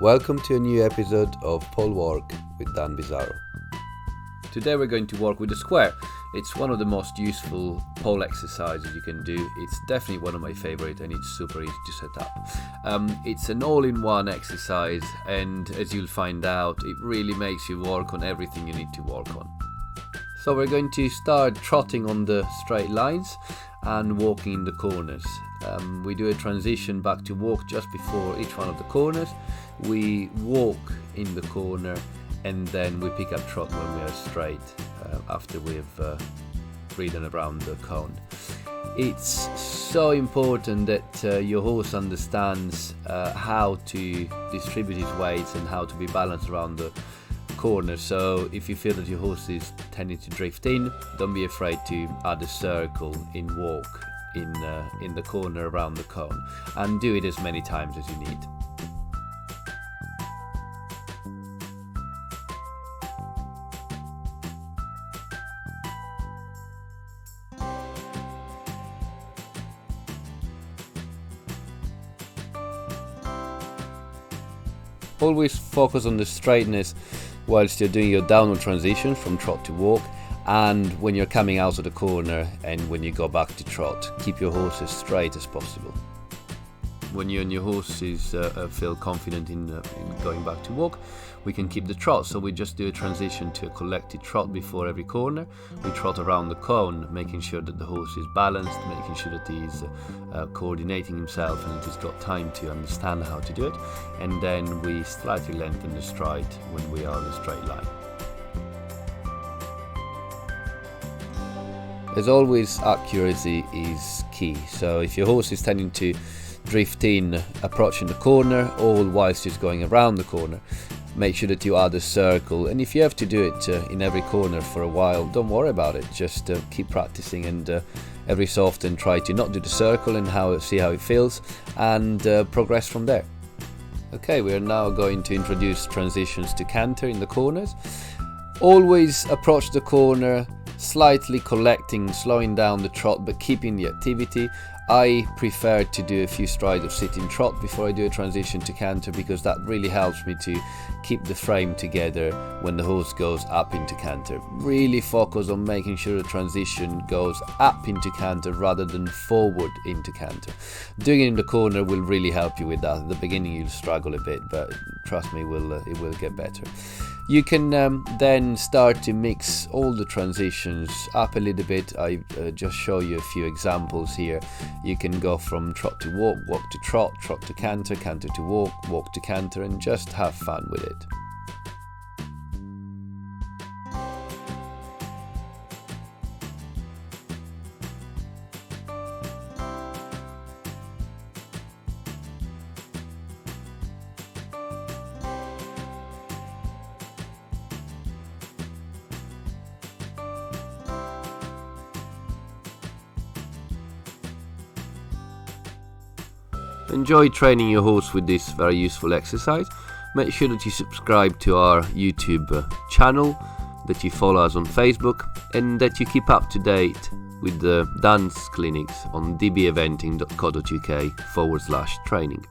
Welcome to a new episode of Pole Work with Dan Bizzarro. Today we're going to work with the square. It's one of the most useful pole exercises you can do. It's definitely one of my favorite and it's super easy to set up. It's an all-in-one exercise, and as you'll find out, it really makes you work on everything you need to work on. So we're going to start trotting on the straight lines and walking in the corners. We do a transition back to walk just before each one of the corners. We walk in the corner and then we pick up trot when we are straight after we've ridden around the cone. It's so important that your horse understands how to distribute his weights and how to be balanced around the corner. So if you feel that your horse is tending to drift in, don't be afraid to add a circle in walk in the corner around the cone, and do it as many times as you need. Always focus on the straightness whilst you're doing your downward transition from trot to walk, and when you're coming out of the corner and when you go back to trot, keep your horse as straight as possible. When you and your horses feel confident in going back to walk, we can keep the trot. So we just do a transition to a collected trot before every corner. We trot around the cone, making sure that the horse is balanced, making sure that he's coordinating himself and that he's got time to understand how to do it. And then we slightly lengthen the stride when we are on a straight line. As always, accuracy is key. So if your horse is tending to drift in, approaching the corner, all whilst he's going around the corner, make sure that you add a circle. And if you have to do it in every corner for a while, don't worry about it. Just keep practicing, and every so often try to not do the circle and see how it feels, and progress from there. Okay, we are now going to introduce transitions to canter in the corners. Always approach the corner slightly collecting, slowing down the trot but keeping the activity. I prefer to do a few strides of sitting trot before I do a transition to canter, because that really helps me to keep the frame together when the horse goes up into canter. Really focus on making sure the transition goes up into canter rather than forward into canter. Doing it in the corner will really help you with that. At the beginning you'll struggle a bit, but trust me, it will get better. You can then start to mix all the transitions up a little bit. I just show you a few examples here. You can go from trot to walk, walk to trot, trot to canter, canter to walk, walk to canter, and just have fun with it. Enjoy training your horse with this very useful exercise. Make sure that you subscribe to our YouTube channel, that you follow us on Facebook, and that you keep up to date with the dance clinics on dbeventing.co.uk/training.